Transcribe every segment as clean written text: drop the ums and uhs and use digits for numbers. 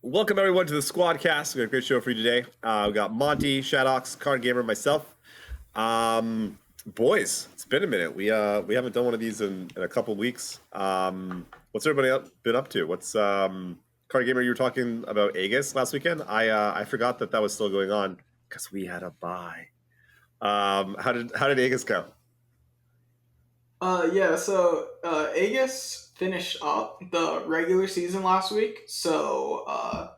Welcome everyone to the Squadcast. We got a great show for you today. We got Monte, Shadawx, CardGamer, myself. Boys, it's been a minute. We haven't done one of these in a couple of weeks. What's everybody been up to? What's CardGamer? You were talking about Aegis last weekend. I forgot that was still going on because we had a bye. How did Aegis go? So Aegis finished up the regular season last week, so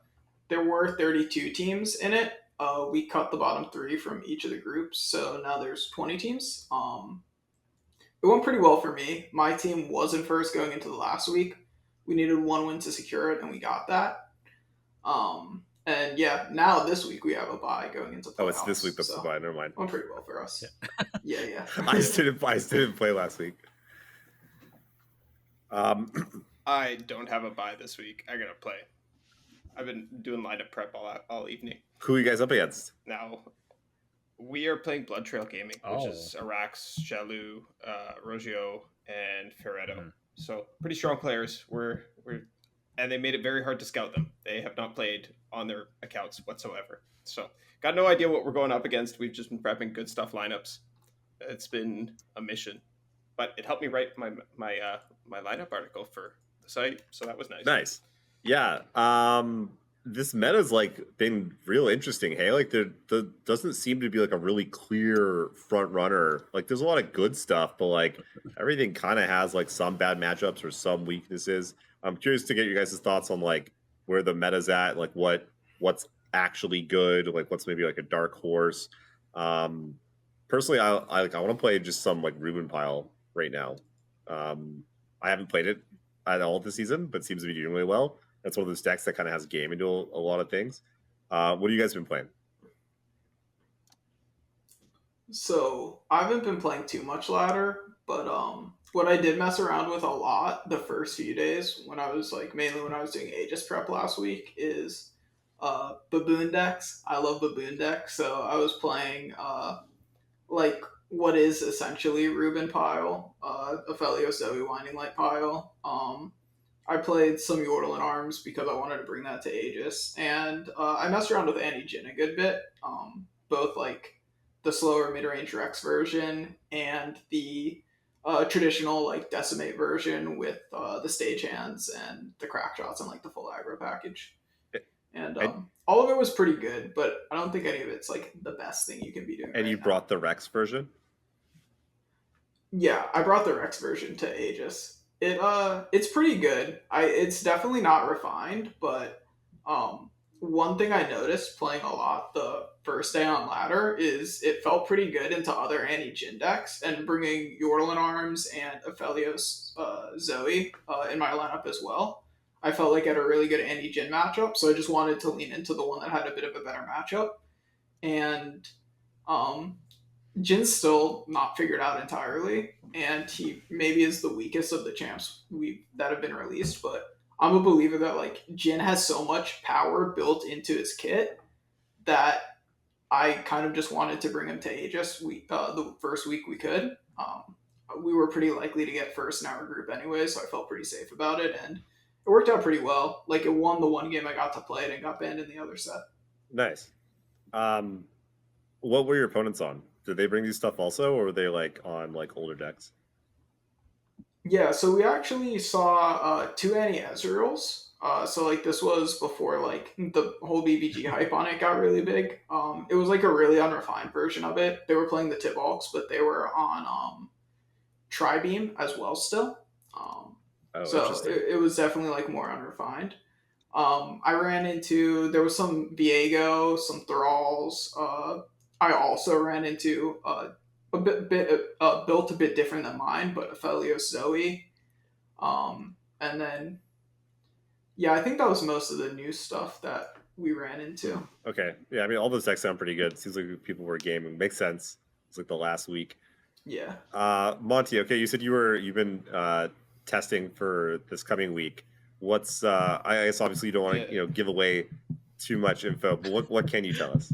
there were 32 teams in it. We cut the bottom three from each of the groups, so now there's 20 teams. It went pretty well for me. My team was in first going into the last week. We needed one win to secure it, and we got that. And yeah, now this week we have a bye going into playoffs. Oh, it's this week that's the bye. Never mind. Went pretty well for us. Yeah. I didn't play last week. I don't have a bye this week. I gotta play. I've been doing lineup prep all evening. Who are you guys up against? Now, we are playing Blood Trail Gaming, which is Arax, Shalu, Rogio, and Ferretto. So pretty strong players. And they made it very hard to scout them. They have not played on their accounts whatsoever. So got no idea what we're going up against. We've just been prepping good stuff lineups. It's been a mission, but it helped me write my lineup article for the site. So that was nice. Nice. Yeah. This meta's been real interesting. Hey, there doesn't seem to be a really clear front runner. There's a lot of good stuff, but everything kind of has some bad matchups or some weaknesses. I'm curious to get you guys' thoughts on where the meta's at, what's actually good, what's maybe a dark horse. Personally, I want to play just some Ruben pile right now. I haven't played it at all this season, but seems to be doing really well. That's one of those decks that kind of has game into a lot of things. What have you guys been playing? So I haven't been playing too much ladder, but what I did mess around with a lot the first few days when I was mainly when I was doing Aegis prep last week is Baboon decks. I love Baboon decks, so I was playing what is essentially Ruben pile, Ophelio Zoe Winding Light pile. I played some Yordle and Arms because I wanted to bring that to Aegis, and I messed around with Annie Jin a good bit, both the slower mid-range Rex version and the traditional Decimate version with the stage hands and the crack shots and the full aggro package. And all of it was pretty good, but I don't think any of it's the best thing you can be doing. And you brought the Rex version? Yeah, I brought the Rex version to Aegis. It's pretty good. It's definitely not refined, but one thing I noticed playing a lot the first day on ladder is it felt pretty good into other Annie Jin decks, and bringing Yordle and Arms and Ophelio's Zoe in my lineup as well. I felt I had a really good Annie Jin matchup, so I just wanted to lean into the one that had a bit of a better matchup. And Jin's still not figured out entirely, and he maybe is the weakest of the champs that have been released, but I'm a believer that Jin has so much power built into his kit that I kind of just wanted to bring him to Aegis the first week we could. We were pretty likely to get first in our group anyway, so I felt pretty safe about it, and it worked out pretty well. It won the one game I got to play it and got banned in the other set. Nice. What were your opponents on? Did they bring these stuff also, or were they on older decks? Yeah, so we actually saw two Annie Ezreals. So this was before the whole BBG hype on it got really big. It was a really unrefined version of it. They were playing the Tibalks, but they were on Tri-Beam as well still. So it was definitely more unrefined. There was some Viego, some Thralls. I also ran into a bit built a bit different than mine, but Ophelio Zoe. And then, yeah, I think that was most of the new stuff that we ran into. Okay. Yeah, I mean, all those decks sound pretty good. It seems like people were gaming. Makes sense. It's the last week. Yeah. Monte, okay, you said you've been testing for this coming week. What's I guess obviously you don't want to give away too much info, but what can you tell us?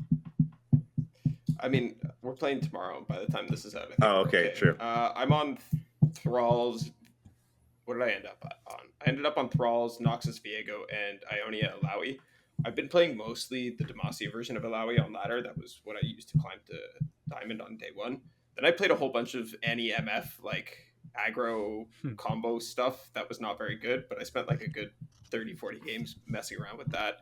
I mean, we're playing tomorrow by the time this is out. Oh, okay, true. I'm on Thrall's. What did I end up on? I ended up on Thrall's, Noxus Viego, and Ionia Illaoi. I've been playing mostly the Demacia version of Illaoi on ladder. That was what I used to climb to diamond on day one. Then I played a whole bunch of MF like aggro combo stuff that was not very good, but I spent like a good 30-40 games messing around with that.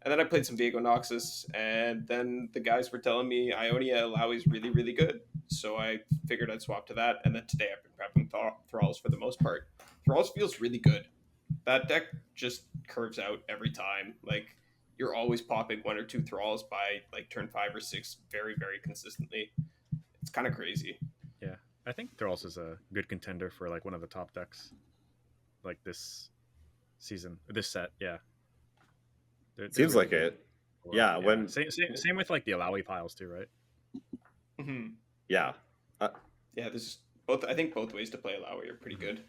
And then I played some Viego Noxus, and then the guys were telling me Ionia Illaoi is really, really good. So I figured I'd swap to that, and then today I've been prepping Thralls for the most part. Thralls feels really good. That deck just curves out every time. Like, you're always popping 1 or 2 Thralls by like turn 5 or 6 very, very consistently. It's kind of crazy. Yeah, I think Thralls is a good contender for like one of the top decks, like this season, this set. Yeah, Seems like it. Yeah, when same with like the Illaoi piles too, right? Mm-hmm. Yeah. Yeah, there's both. I think both ways to play Illaoi are pretty good.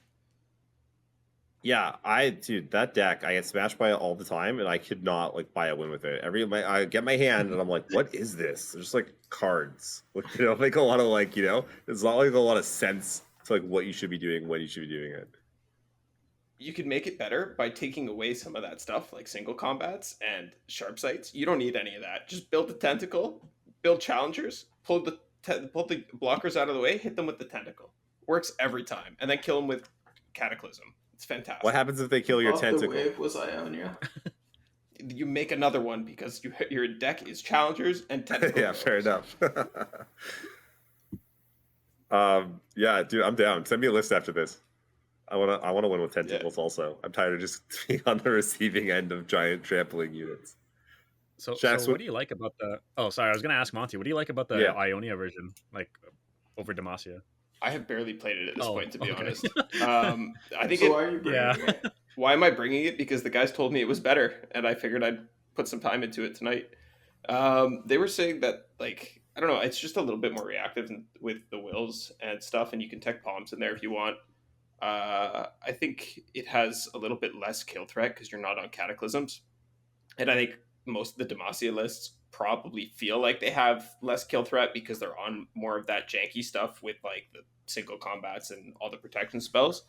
Yeah, dude, that deck, I get smashed by it all the time, and I could not like buy a win with it. I get my hand, and I'm like, what is this? There's like cards. Like, make a lot of like, it's not like a lot of sense to like what you should be doing, when you should be doing it. You could make it better by taking away some of that stuff, like single combats and sharp sights. You don't need any of that. Just build the tentacle, build challengers, pull the blockers out of the way, hit them with the tentacle. Works every time, and then kill them with Cataclysm. It's fantastic. What happens if they kill your tentacle? The wave was Ionia. You make another one because your deck is challengers and tentacles. Yeah, fair enough. Yeah, dude, I'm down. Send me a list after this. I wanna win with tentacles also. I'm tired of just being on the receiving end of giant trampling units. So what do you like about the? Oh, sorry, I was gonna ask Monte. What do you like about the Ionia version, like over Demacia? I have barely played it at this point, to be honest. I think so why are you bringing it? Why am I bringing it? Because the guys told me it was better, and I figured I'd put some time into it tonight. They were saying that, like, I don't know, it's just a little bit more reactive with the wills and stuff, and you can tech palms in there if you want. I think it has a little bit less kill threat because you're not on cataclysms, and I think most of the Demacia lists probably feel like they have less kill threat because they're on more of that janky stuff with like the single combats and all the protection spells.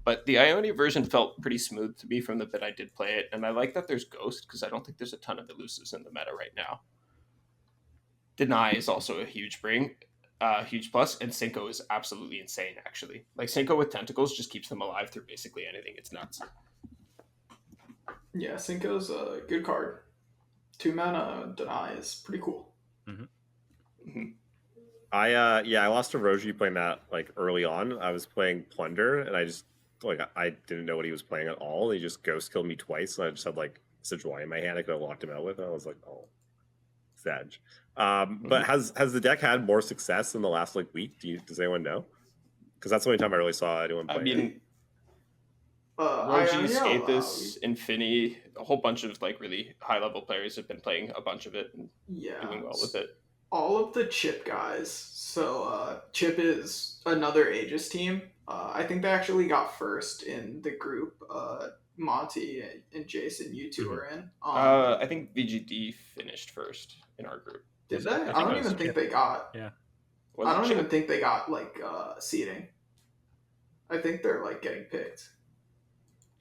But the Ionia version felt pretty smooth to me from the bit I did play it, and I like that there's Ghost because I don't think there's a ton of elusives in the meta right now. Deny is also a huge huge plus, and Cinco is absolutely insane actually. Like Cinco with tentacles just keeps them alive through basically anything. It's nuts. Yeah, Cinco's a good card. 2 mana Deny is pretty cool. Mm-hmm. Mm-hmm. I lost to Roji playing that like early on. I was playing Plunder, and I didn't know what he was playing at all. He just ghost killed me twice, and I just had like Sejuani in my hand I could have locked him out with, and I was like, oh, Sag. But has the deck had more success in the last like week? Does anyone know? Because that's the only time I really saw anyone play it. Roji, Scapus, Infini, a whole bunch of like really high level players have been playing a bunch of it and doing well with it. All of the Chip guys. So Chip is another Aegis team. I think they actually got first in the group. Monte and Jason, you two are in. I think VGD finished first in our group. Did they? I don't even think they got. Yeah. I don't even think they got like seeding. I think they're like getting picked.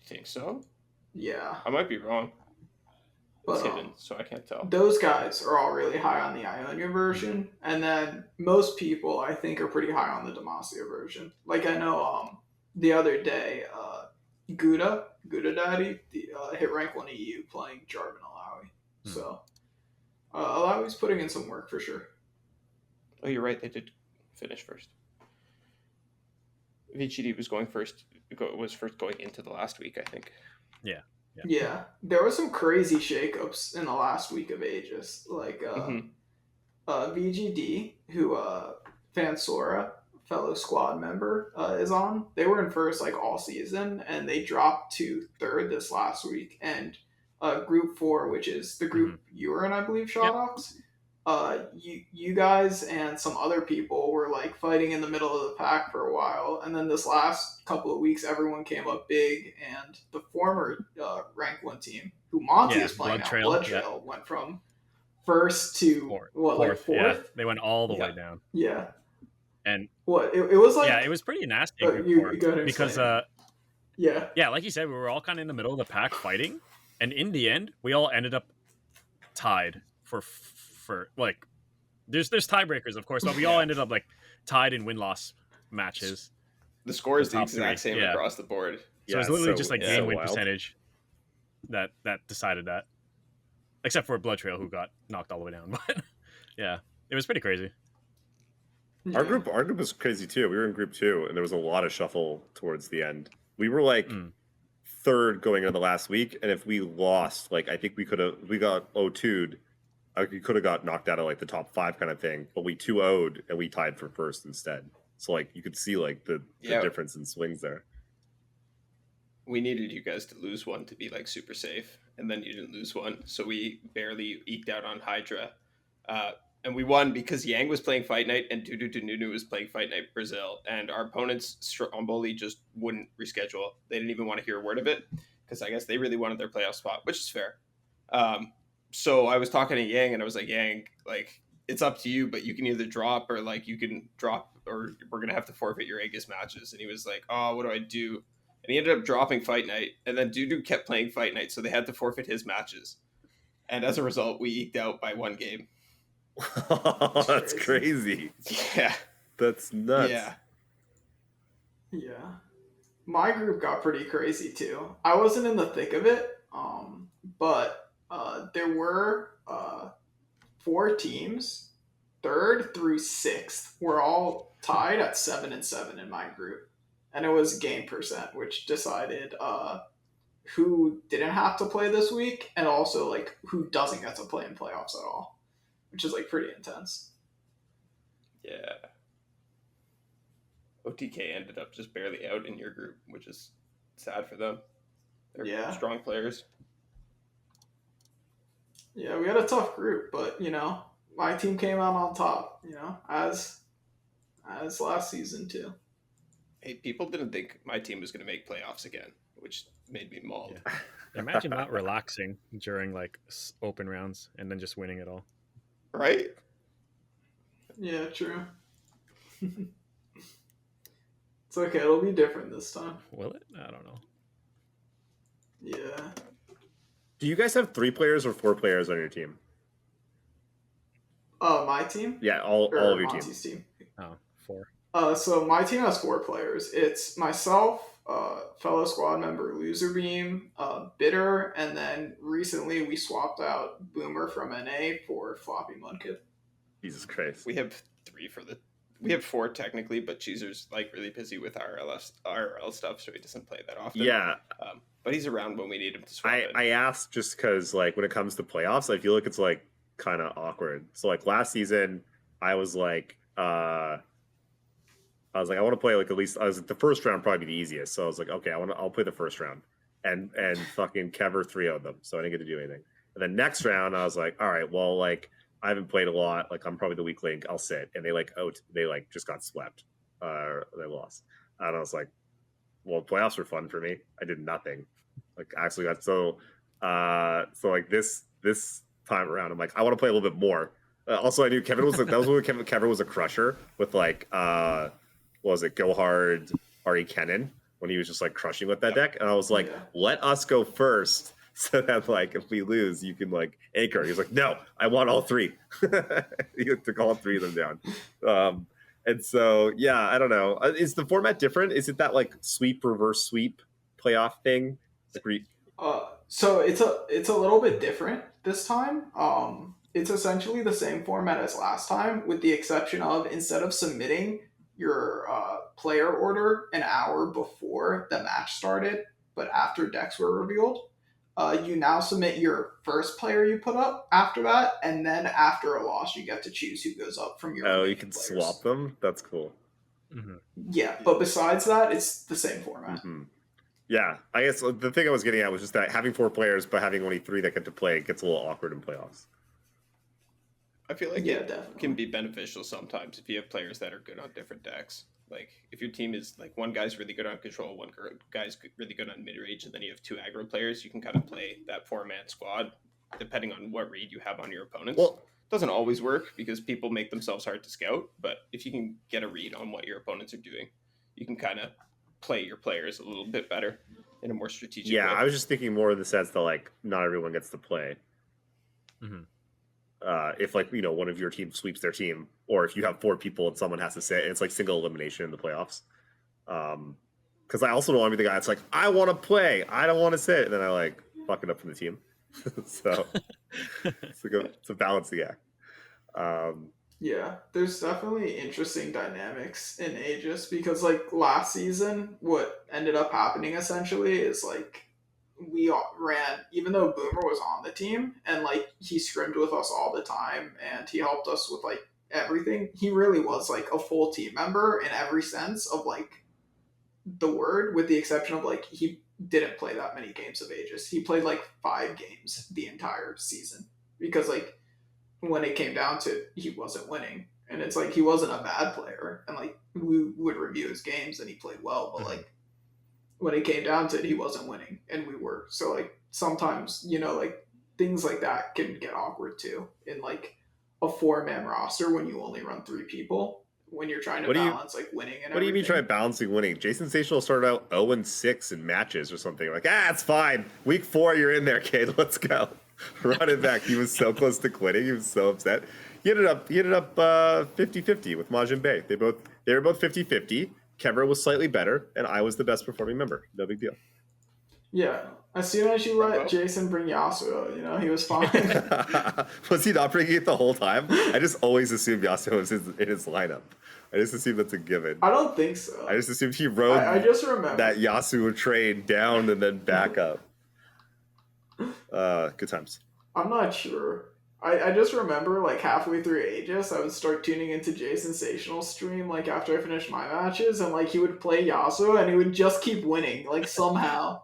You think so? Yeah. I might be wrong. But, it's hidden, so I can't tell. Those guys are all really high on the Ionia version, and then most people I think are pretty high on the Demacia version. Like I know the other day, Gouda Daddy, hit rank 1 EU playing Jarvan Illaoi. So Illaoi's putting in some work for sure. Oh, you're right. They did finish first. VGD was first going into the last week, I think. Yeah. There was some crazy shakeups in the last week of Aegis. Like VGD, who Phansora, fellow squad member, is on. They were in first like all season, and they dropped to third this last week. And Group 4, which is the group you were in, I believe, Shadawx. You guys and some other people were like fighting in the middle of the pack for a while, and then this last couple of weeks everyone came up big, and the former rank 1 team who Monte is playing now, Blood Trail, went from first to fourth. Yeah, they went all the way down. Yeah. And it was like, it was pretty nasty because like you said, we were all kind of in the middle of the pack fighting, and in the end we all ended up tied for like there's tiebreakers, of course, but we all ended up like tied in win-loss matches. The score is the top exact three, same yeah. across the board. So it's literally just like yeah. game win wild. percentage that decided that, except for Blood Trail, who got knocked all the way down. But yeah, it was pretty crazy. Yeah. Our group was crazy too. We were in group 2, and there was a lot of shuffle towards the end. We were like third going into the last week, and if we lost, like I think we got 0-2'd. We could have got knocked out of like the top 5 kind of thing, but we 2-0'd and we tied for first instead. So like you could see like the difference in swings there. We needed you guys to lose one to be like super safe, and then you didn't lose one, so we barely eked out on Hydra. And we won because Yang was playing Fight Night and Dudu Dununu was playing Fight Night Brazil, and our opponents Stromboli just wouldn't reschedule. They didn't even want to hear a word of it because I guess they really wanted their playoff spot, which is fair. So I was talking to Yang, and I was like, Yang, like it's up to you, but you can either drop or like you can drop, or we're gonna have to forfeit your Aegis matches. And he was like, oh, what do I do? And he ended up dropping Fight Night, and then Dudu kept playing Fight Night, so they had to forfeit his matches. And as a result, we eked out by 1 game. That's crazy. Yeah. That's nuts. Yeah. Yeah. My group got pretty crazy too. I wasn't in the thick of it, but there were 4 teams, 3rd through 6th, were all tied at 7-7 in my group. And it was game percent, which decided who didn't have to play this week, and also like who doesn't get to play in playoffs at all, which is like pretty intense. Yeah. OTK ended up just barely out in your group, which is sad for them. They're strong players. Yeah, we had a tough group, but my team came out on top, as last season too. Hey, people didn't think my team was going to make playoffs again, which made me mauled. Yeah. Imagine not relaxing during like open rounds and then just winning it all. Right? Yeah, true. It's okay. It'll be different this time. Will it? I don't know. Yeah. Do you guys have 3 players or 4 players on your team? My team? Yeah, all of your Monte's team. Oh, 4. So my team has 4 players. It's myself, fellow squad member Luserbeam, Bitter, and then recently we swapped out Boomer from NA for Floppy Mudkip. Jesus Christ. We have 4 technically, but Cheezer's like really busy with IRL stuff, so he doesn't play that often. Yeah. But he's around when we need him to swap in. I asked just because like when it comes to playoffs, I feel like it's like kind of awkward. So like last season, I was like I want to play like at least the first round probably be the easiest. So I was like, okay, I'll play the first round, and fucking Kever 3-0'd them, so I didn't get to do anything. And then next round, I was like, all right, well like I haven't played a lot, like I'm probably the weak link, I'll sit, and they just got swept, they lost, and I was like, well, playoffs were fun for me. I did nothing, like actually got so like this time around, I'm like I want to play a little bit more. Also, I knew Kevin was that was when Kevin was a crusher with like what was it, Go Hard, Ari Kennen, when he was just like crushing with that deck. And I was like, let us go first so that like if we lose, you can like anchor. He was like, no, I want all 3. He took all 3 of them down. And so, yeah, I don't know. Is the format different? Is it that like sweep, reverse sweep playoff thing? So it's a little bit different this time. It's essentially the same format as last time, with the exception of instead of submitting your player order an hour before the match started, but after decks were revealed, you now submit your first player you put up after that, and then after a loss, you get to choose who goes up from your. Oh, you can swap them? That's cool. Mm-hmm. Yeah, but besides that, it's the same format. Mm-hmm. Yeah, I guess the thing I was getting at was just that having 4 players, but having only 3 that get to play gets a little awkward in playoffs. I feel like it definitely can be beneficial sometimes if you have players that are good on different decks. Like if your team is like one guy's really good on control, one guy's really good on mid range, and then you have 2 aggro players, you can kind of play that 4-man squad depending on what read you have on your opponents. Well, it doesn't always work because people make themselves hard to scout, but if you can get a read on what your opponents are doing, you can kind of play your players a little bit better in a more strategic way. I was just thinking more in the sense that like not everyone gets to play. If like one of your team sweeps their team, or if you have 4 people and someone has to sit, it's like single elimination in the playoffs. Because I also don't want to be the guy that's like, I want to play, I don't want to sit, and then I like fuck it up for the team. So it's a balancing act. Yeah, there's definitely interesting dynamics in Aegis because like last season, what ended up happening essentially is like we all ran, even though Boomer was on the team and like he scrimmed with us all the time and he helped us with like everything. He really was like a full team member in every sense of like the word, with the exception of like he didn't play that many games of Aegis. He played like 5 games the entire season because like when it came down to it, he wasn't winning. And it's like he wasn't a bad player. And like we would review his games and he played well, but like when it came down to it, he wasn't winning and we were. So like sometimes, like things like that can get awkward too in like a 4-man roster when you only run 3 people, when you're trying to balance like winning and what do you mean try balancing winning? Jason Sensational started out 0-6 in matches or something. Like, it's fine. Week 4, you're in there, kid. Let's go. Run it back. He was so close to quitting. He was so upset. He ended up 50-50 with Majin Bay. They were both 50-50. Kevra was slightly better, and I was the best performing member. No big deal. Yeah. As soon as you let Jason bring Yasuo, he was fine. Was he not bringing it the whole time? I just always assumed Yasuo was in his lineup. I just assumed that's a given. I don't think so. I just assumed he rode I just remember that Yasuo train down and then back up. Good times. I'm not sure. I just remember like halfway through Aegis, I would start tuning into Jay Sensational's stream like after I finished my matches, and like he would play Yasuo and he would just keep winning like somehow.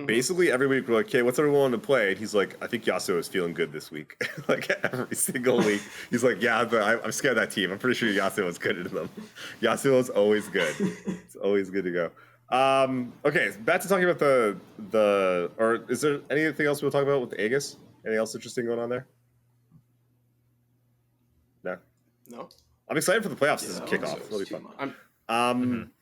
Basically every week we're like, okay, what's everyone to play? And he's like, I think Yasuo is feeling good this week. Like every single week. He's like, yeah, but I'm scared of that team. I'm pretty sure Yasuo is good in them. Yasuo is always good. It's always good to go. Okay, back to talking about the or is there anything else we'll talk about with the Aegis? Anything else interesting going on there? No. I'm excited for the playoffs as a kickoff. It'll be fun. I'm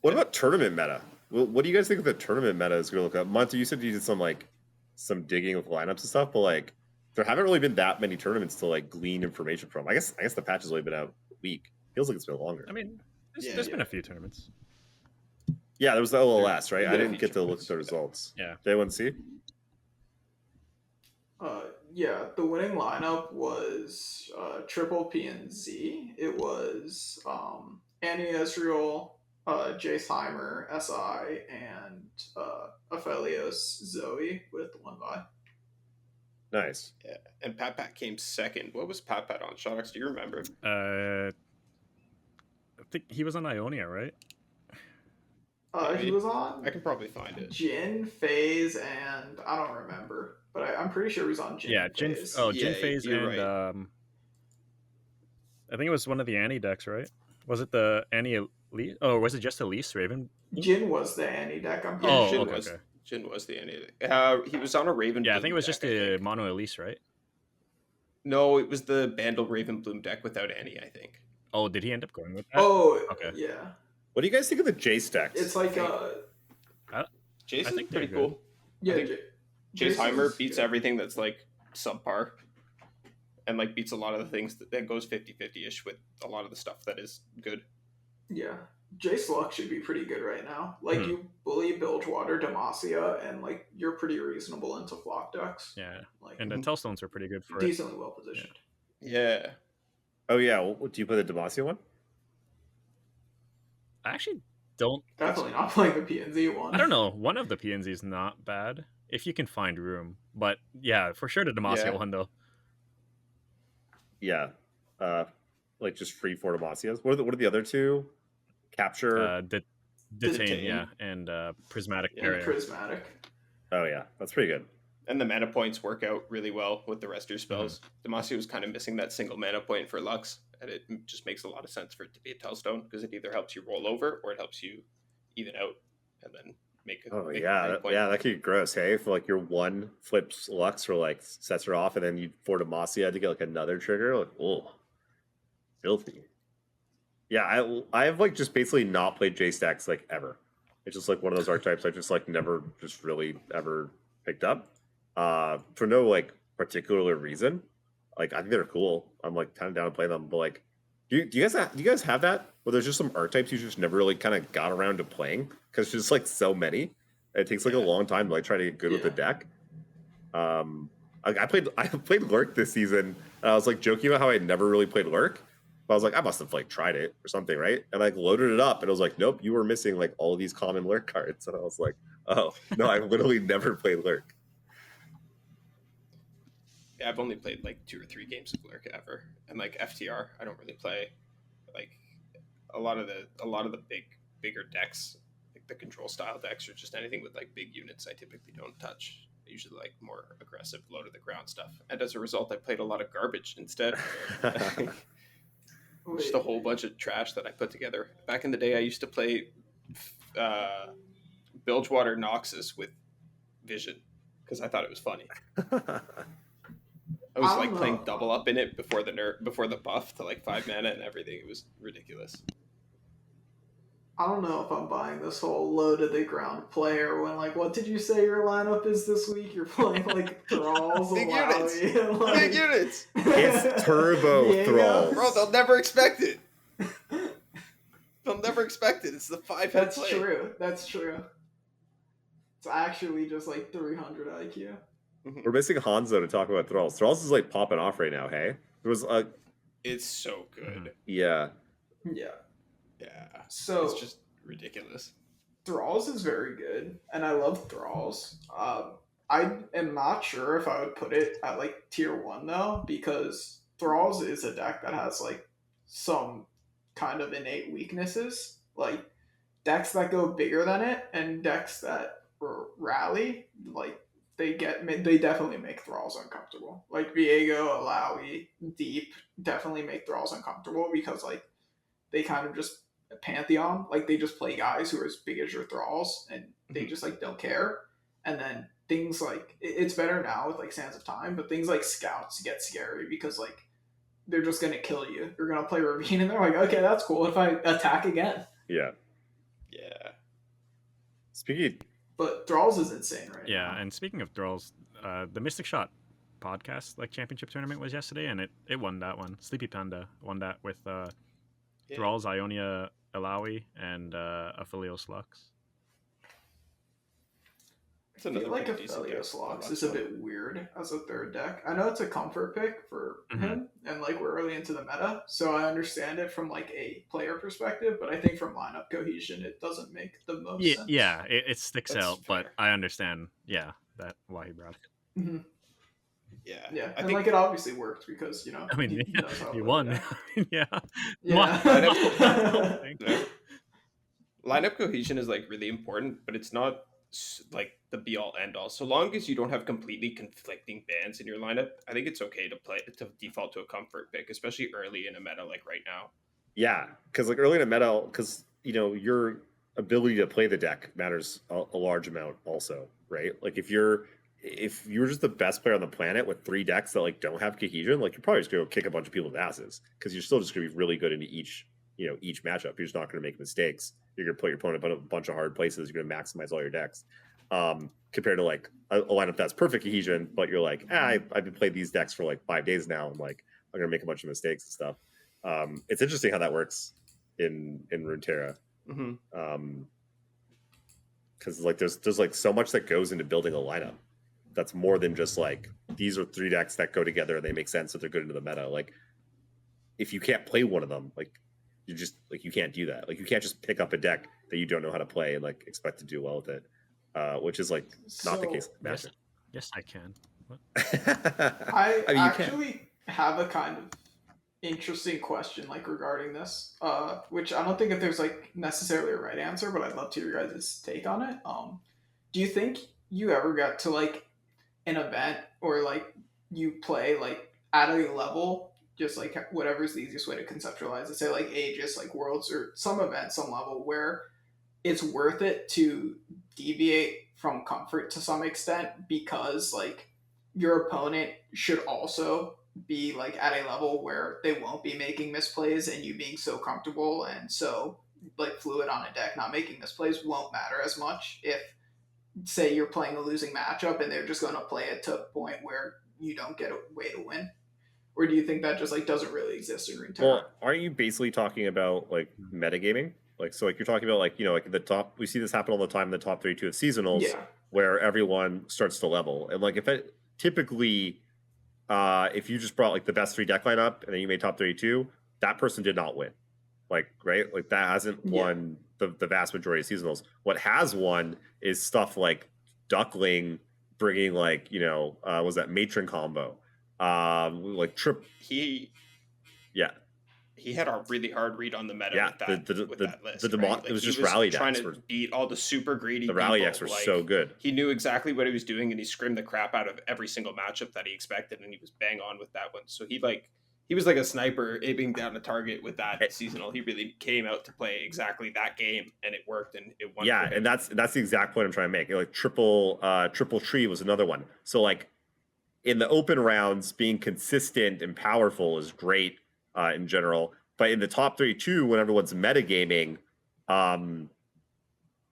What about tournament meta? What do you guys think of the tournament meta is going to look like? Monte, you said you did some digging with lineups and stuff, but like there haven't really been that many tournaments to like glean information from. I guess the patch has only been out a week. Feels like it's been longer. I mean, there's been a few tournaments. Yeah, there was the LLS, right? I didn't get to look at the results. Yeah. Did anyone see? Yeah, the winning lineup was Triple PNZ. It was Annie Ezreal, Jace Heimer, SI, and Aphelios Zoe with 1 bye. Nice. Yeah, and Pat came second. What was Pat on? Shadawx, do you remember? I think he was on Ionia, right? He was on. I can probably find it. Jin, FaZe, and I don't remember, but I'm pretty sure he was on Jin. Yeah, Jin. FaZe. Jin, FaZe, and right. I think it was one of the Annie decks, right? Was it the Annie Elise? Oh, was it just Elise Raven? Jin was the Annie deck. I'm Yeah, pretty okay. sure. Jin was the Annie. He was on a Raven. Yeah, I Bloom think it was deck, just the Mono Elise, right? No, it was the Bandle Raven Bloom deck without Annie, I think. Oh, did he end up going with that? Oh, okay. Yeah. What do you guys think of the J stacks? It's like Jason's I think pretty they're cool. yeah. I think Jace Heimer beats everything that's like subpar, and like beats a lot of the things that goes 50-50-ish with a lot of the stuff that is good. Yeah. Jace Luck should be pretty good right now. Like you bully Bilgewater, Demacia, and like you're pretty reasonable into flock decks. Yeah, Like and the Tellstones are pretty good for decently well positioned. Yeah. Oh yeah, do you play the Demacia one? I actually don't. Definitely not playing the PNZ one. I don't know. One of the PNZ is not bad if you can find room, but yeah, for sure the Demacia one though. Yeah, like just free for Demacias. What are the other two? Capture, detain, yeah, and prismatic area. Prismatic. Oh yeah, that's pretty good. And the mana points work out really well with the rest of your spells. Demacia was kind of missing that single mana point for Lux, and it just makes a lot of sense for it to be a Tellstone because it either helps you roll over or it helps you even out and then make a point. That could get gross. Hey, if like your one flips Lux or like sets her off, and then you for Demacia to get like another trigger, like oh, filthy. Yeah, I've like just basically not played J stacks like ever. It's just like one of those archetypes I just like never just really ever picked up. For no like particular reason. Like I think they're cool. I'm like kind of down to play them, but like, do you guys have that where there's just some archetypes you just never really kind of got around to playing because there's just like so many. It takes like a long time to like try to get good with the deck. I played Lurk this season. And I was like joking about how I never really played Lurk. But I was like, I must have like tried it or something, right? And I like, loaded it up and it was like, nope, you were missing like all of these common Lurk cards. And I was like, oh no, I literally never played Lurk. Yeah, I've only played like 2 or 3 games of Lurk ever, and like FTR, I don't really play. Like a lot of the bigger decks, like the control style decks, or just anything with like big units, I typically don't touch. I usually like more aggressive, low to the ground stuff, and as a result, I played a lot of garbage instead. Just a whole bunch of trash that I put together. Back in the day, I used to play Bilgewater Noxus with Vision because I thought it was funny. I was like playing double up in it before the buff to like 5 mana and everything. It was ridiculous. I don't know if I'm buying this whole low to the ground player when like, what did you say your lineup is this week? You're playing like Thralls, big units, and, like... big units. It's turbo Thralls, bro. They'll never expect it. They'll never expect it. It's the 5-hit That's play. true. That's true. It's actually just like 300 IQ. We're missing Hanzo to talk about Thralls. Thralls is like popping off right now. Hey, there was It's so good. Yeah. So it's just ridiculous. Thralls is very good, and I love Thralls. I am not sure if I would put it at like tier 1 though, because Thralls is a deck that has like some kind of innate weaknesses, like decks that go bigger than it and decks that rally, like they definitely make Thralls uncomfortable. Like Viego, Illaoi, Deep definitely make Thralls uncomfortable because like they kind of just Pantheon, like they just play guys who are as big as your Thralls and they just like don't care. And then things like it's better now with like Sands of Time, but things like Scouts get scary because like they're just gonna kill you. You're gonna play Ravine and they're like, okay, that's cool. What if I attack again? Yeah. Speaking. But Thralls is insane right now. Yeah, and speaking of Thralls, the Mystic Shot podcast like championship tournament was yesterday, and it won that one. Sleepy Panda won that with Thralls, Ionia, Illaoi, and Aphelios Lux. I feel like Aphelios Lux is a bit weird as a third deck. I know it's a comfort pick for him, and like we're early into the meta, so I understand it from like a player perspective, but I think from lineup cohesion, it doesn't make the most sense. Yeah, it sticks That's out, fair. but I understand, that why he brought it. Mm-hmm. Yeah, and like it obviously worked because I mean, he knows how to you play won. the deck. Yeah. Lineup cohesion is like really important, but it's not like the be all end all. So long as you don't have completely conflicting bans in your lineup, I think it's okay to default to a comfort pick, especially early in a meta like right now. Yeah, because like early in a meta, because your ability to play the deck matters a large amount also, right? Like if you're just the best player on the planet with 3 decks that like don't have cohesion, like you're probably just gonna kick a bunch of people's asses because you're still just gonna be really good into each matchup. You're just not gonna make mistakes. You're gonna put your opponent in a bunch of hard places. You're gonna maximize all your decks. Compared to like a lineup that's perfect cohesion, but you're like, I've been playing these decks for like 5 days now, and like I'm gonna make a bunch of mistakes and stuff. It's interesting how that works in Runeterra. Because like there's like so much that goes into building a lineup that's more than just like these are 3 decks that go together and they make sense that they're good into the meta. Like if you can't play one of them, like you just like you can't do that. Like you can't just pick up a deck that you don't know how to play and like expect to do well with it, which is like not the case with Magic. Yes, I can. What? I mean, actually have a kind of interesting question like regarding this, which I don't think that there's like necessarily a right answer, but I'd love to hear your guys' take on it. Do you think you ever got to like an event or like you play like at a level, just like whatever's the easiest way to conceptualize it, say like Aegis, like Worlds, or some event, some level where it's worth it to deviate from comfort to some extent because like your opponent should also be like at a level where they won't be making misplays, and you being so comfortable and so like fluid on a deck not making misplays won't matter as much if say you're playing a losing matchup and they're just going to play it to a point where you don't get a way to win? or do you think that just like doesn't really exist in Runeterra? Well, aren't you basically talking about like metagaming? Like, so like you're talking about like, you know, like the top, we see this happen all the time in the top 32 of seasonals, Yeah. where everyone starts to level. And like if it typically, if you just brought like the best 3 deck lineup and then you made top 32, that person did not win. Like, right? Like that hasn't won the vast majority of seasonals. What has won is stuff like Duckling bringing like, you know, was that Matron combo? Like He had a really hard read on the meta with that list. Right? Like it was just rally decks. Trying to beat all the super greedy. The rally people. decks were so good. He knew exactly what he was doing, and he scrimmed the crap out of every single matchup that he expected, and he was bang on with that one. So he was like a sniper aiming down a target with that seasonal. He really came out to play exactly that game, and it worked, and it won. Yeah, and that's the exact point I'm trying to make. Like triple tree was another one. So like in the open rounds, being consistent and powerful is great in general. But in the top 32, when everyone's metagaming,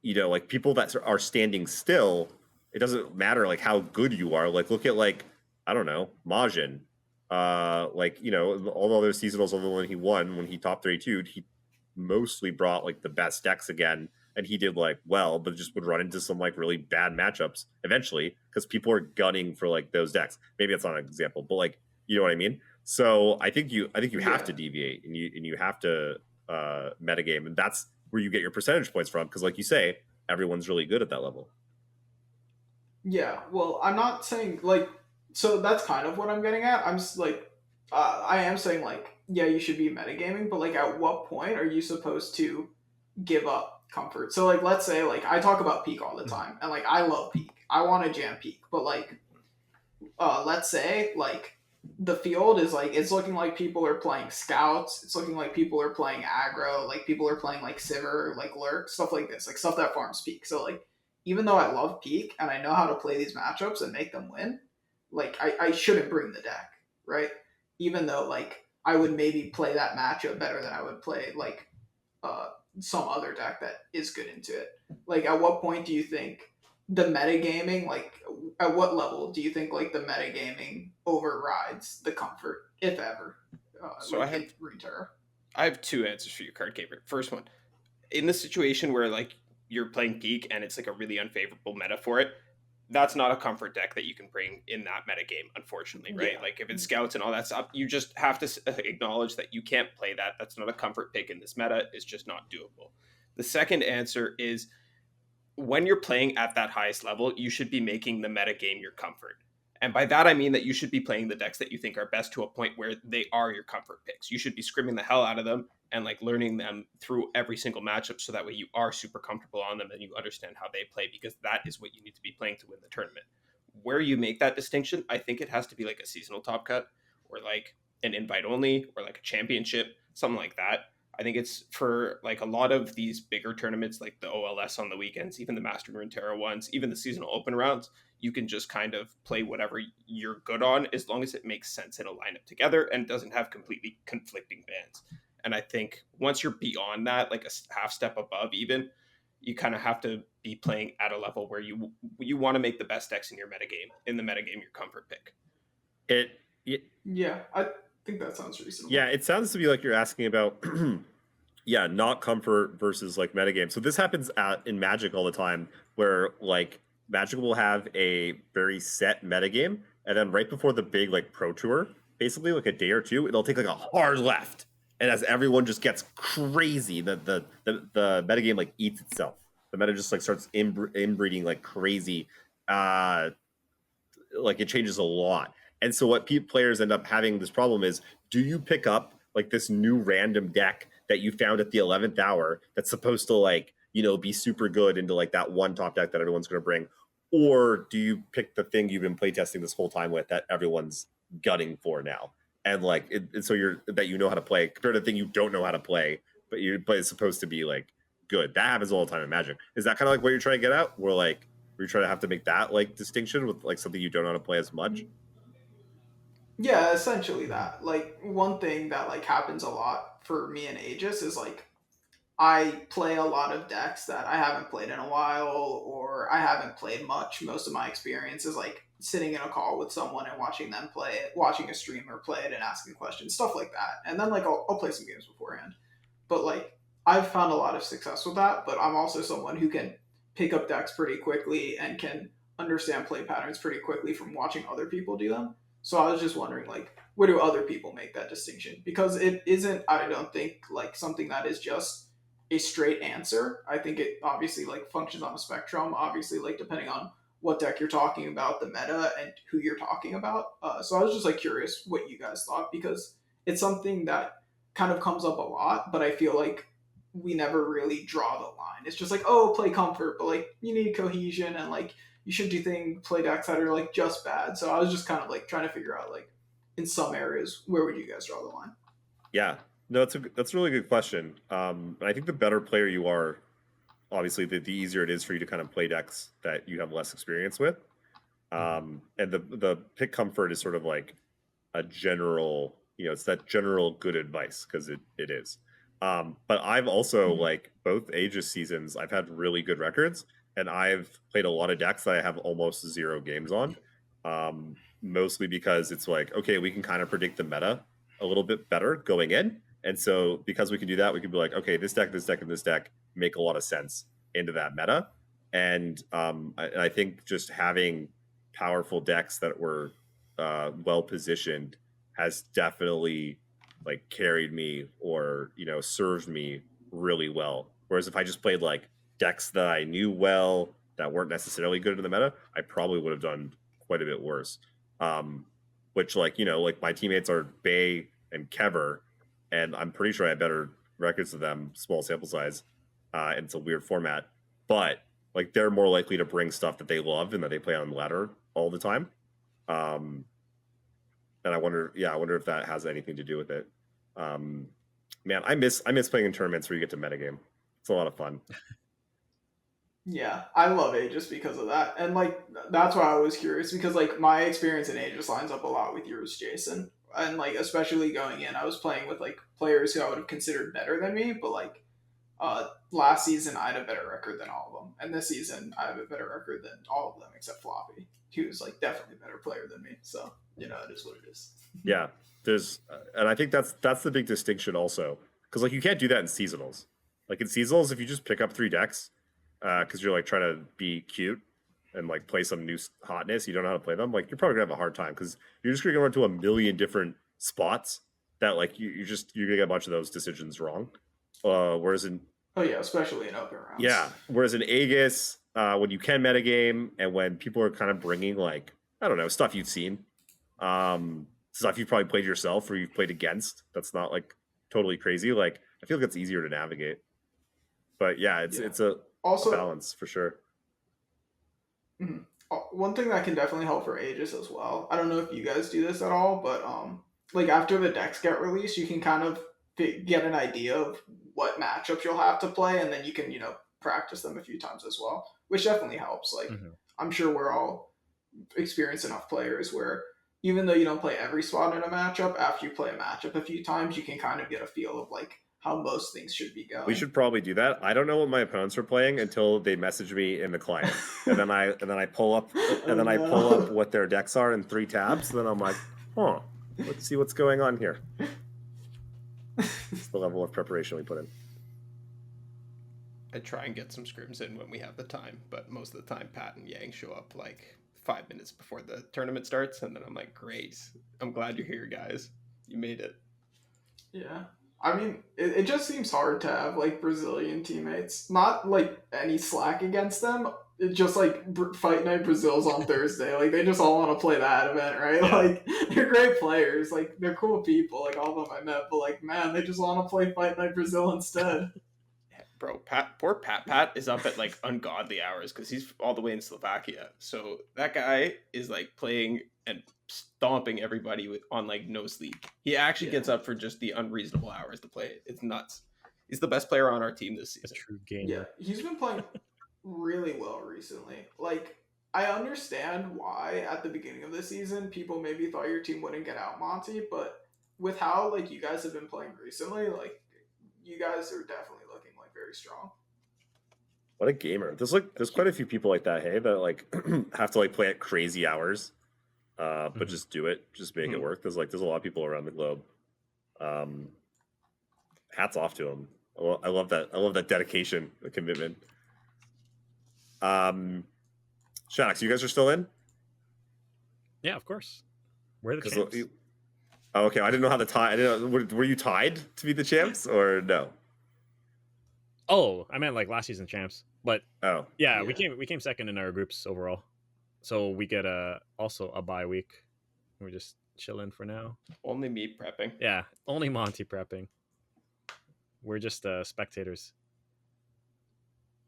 you know, like people that are standing still, it doesn't matter like how good you are. Like look at like, I don't know, Majin. Like, you know, all the other seasonals other than when he won, when he top 32, he mostly brought like the best decks again. And he did like well, but just would run into some like really bad matchups eventually because people are gunning for like those decks. Maybe that's not an example, but like, you know what I mean? So I think you have to deviate and you have to metagame, and that's where you get your percentage points from. Because like you say, everyone's really good at that level. Yeah, well, I'm not saying like, so that's kind of what I'm getting at. I'm just like, I am saying like, yeah, you should be metagaming, but like, at what point are you supposed to give up comfort? So like, let's say like I talk about peak all the time, and like I love peak. I want to jam peak, but like, let's say like the field is like, it's looking like people are playing scouts. It's looking like people are playing aggro. Like people are playing like Sivir, like lurk, stuff like this, like stuff that farms peak. So like, even though I love peak and I know how to play these matchups and make them win, like I shouldn't bring the deck, right? Even though like I would maybe play that matchup better than I would play like some other deck that is good into it. Like at what point do you think the metagaming, like at what level do you think like the metagaming overrides the comfort, if ever? So like, I have Runeterra. I have 2 answers for you, CardGamer. First one, in the situation where like you're playing peak and it's like a really unfavorable meta for it, that's not a comfort deck that you can bring in that meta game, unfortunately, right? Yeah. Like if it's scouts and all that stuff, you just have to acknowledge that you can't play that. That's not a comfort pick in this meta. It's just not doable. The second answer is when you're playing at that highest level, you should be making the meta game your comfort. And by that, I mean that you should be playing the decks that you think are best to a point where they are your comfort picks. You should be scrimming the hell out of them and like learning them through every single matchup so that way you are super comfortable on them and you understand how they play, because that is what you need to be playing to win the tournament. Where you make that distinction, I think it has to be like a seasonal top cut or like an invite only or like a championship, something like that. I think it's for like a lot of these bigger tournaments, like the OLS on the weekends, even the Master Runeterra ones, even the seasonal open rounds, you can just kind of play whatever you're good on as long as it makes sense in a lineup together and doesn't have completely conflicting bans. And I think once you're beyond that, like a half step above even, you kind of have to be playing at a level where you want to make the best decks in your metagame, your comfort pick. Yeah, I think that sounds reasonable. Yeah, it sounds to me like you're asking about yeah, not comfort versus like metagame. So this happens in Magic all the time, where like Magic will have a very set metagame, and then right before the big like pro tour, basically like a day or two, it'll take like a hard left, and as everyone just gets crazy, the metagame like eats itself. The meta just like starts inbreeding like crazy. Like it changes a lot. And so what players end up having this problem is, do you pick up like this new random deck that you found at the 11th hour that's supposed to like, you know, be super good into like that one top deck that everyone's going to bring? Or do you pick the thing you've been playtesting this whole time with that everyone's gunning for now? And like, so you know how to play compared to the thing you don't know how to play, but it's supposed to be like good. That happens all the time in Magic. Is that kind of like what you're trying to get at? Where like, you're trying to have to make that like distinction with like something you don't know how to play as much? Yeah, essentially that. Like one thing that like happens a lot for me and Aegis is like I play a lot of decks that I haven't played in a while, or I haven't played much. Most of my experience is like sitting in a call with someone and watching them play it, watching a streamer play it and asking questions, stuff like that. And then like I'll play some games beforehand. But like I've found a lot of success with that, but I'm also someone who can pick up decks pretty quickly and can understand play patterns pretty quickly from watching other people do them. So I was just wondering, like, where do other people make that distinction? Because it isn't, I don't think, like something that is just a straight answer. I think it obviously like functions on a spectrum. Obviously, like depending on what deck you're talking about, the meta, and who you're talking about. So I was just like curious what you guys thought, because it's something that kind of comes up a lot, but I feel like we never really draw the line. It's just like, oh, play comfort, but like you need cohesion, and like you should do play decks that are like just bad. So I was just kind of like trying to figure out like in some areas where would you guys draw the line? Yeah, no, that's a really good question. I think the better player you are, obviously, the easier it is for you to kind of play decks that you have less experience with. And the pick comfort is sort of like a general, it's that general good advice, because it is. But I've also like both Aegis seasons, I've had really good records, and I've played a lot of decks that I have almost 0 games on. Mostly because it's like, okay, we can kind of predict the meta a little bit better going in. And so because we can do that, we can be like, okay, this deck, and this deck make a lot of sense into that meta. And I think just having powerful decks that were well positioned has definitely like carried me, or served me really well. Whereas if I just played like decks that I knew well that weren't necessarily good in the meta, I probably would have done quite a bit worse. Which like my teammates are Bay and Kever, and I'm pretty sure I have better records than them, small sample size, and it's a weird format, but like they're more likely to bring stuff that they love and that they play on ladder all the time. And I wonder if that has anything to do with it. Man, I miss playing in tournaments where you get to metagame. It's a lot of fun. Yeah, I love Aegis because of that. And like that's why I was curious, because like my experience in Aegis lines up a lot with yours, Jason. And like especially going in, I was playing with like players who I would have considered better than me, but like last season I had a better record than all of them. And this season I have a better record than all of them except Floppy, who's like definitely a better player than me. So, it is what it is. Yeah. There's and I think that's the big distinction also. Because like you can't do that in seasonals. Like in seasonals, if you just pick up 3 decks, because you're like trying to be cute and like play some new hotness, you don't know how to play them, like you're probably gonna have a hard time, because you're just gonna run into a million different spots that like you're gonna get a bunch of those decisions wrong. Whereas in especially in open rounds. Yeah, whereas in Aegis, when you can metagame and when people are kind of bringing like, I don't know, stuff you've seen, stuff you've probably played yourself or you've played against, that's not like totally crazy. Like I feel like it's easier to navigate. But yeah, it's a balance for sure. One thing that can definitely help for Aegis as well, I don't know if you guys do this at all, but like after the decks get released, you can kind of get an idea of what matchups you'll have to play, and then you can practice them a few times as well, which definitely helps. Like I'm sure we're all experienced enough players where even though you don't play every spot in a matchup, after you play a matchup a few times, you can kind of get a feel of like how most things should be going. We should probably do that. I don't know what my opponents are playing until they message me in the client, and then I pull up I pull up what their decks are in 3 tabs. Then I'm like, let's see what's going on here. It's the level of preparation we put in. I try and get some scrims in when we have the time, but most of the time Pat and Yang show up like 5 minutes before the tournament starts, and then I'm like, great, I'm glad you're here, guys. You made it. Yeah. I mean, it just seems hard to have like Brazilian teammates. Not like any slack against them. It's just like Fight Night Brazil's on Thursday. Like they just all want to play that event, right? Yeah. Like they're great players. Like they're cool people. Like all of them I met, but like man, they just want to play Fight Night Brazil instead. Bro, poor Pat is up at like ungodly hours because he's all the way in Slovakia. So that guy is like playing and stomping everybody on like no sleep. He actually gets up for just the unreasonable hours to play it. It's nuts. He's the best player on our team this season. A true gamer. Yeah, he's been playing really well recently. Like I understand why at the beginning of the season people maybe thought your team wouldn't get out Monte, but with how like you guys have been playing recently, like you guys are definitely looking like very strong. What a gamer. There's quite a few people like that, hey, that like have to like play at crazy hours, but just do it, just make it work. There's a lot of people around the globe. Hats off to them. I love that dedication, the commitment. Shadawx, you guys are still in? Yeah, of course. We're the champs. Oh, okay, I didn't know how the tie. I didn't know, were you tied to be the champs or no? Oh, I meant like last season champs. But oh yeah, we came second in our groups overall. So we get also a bye week. We're just chilling for now. Only me prepping. Yeah, only Monte prepping. We're just spectators.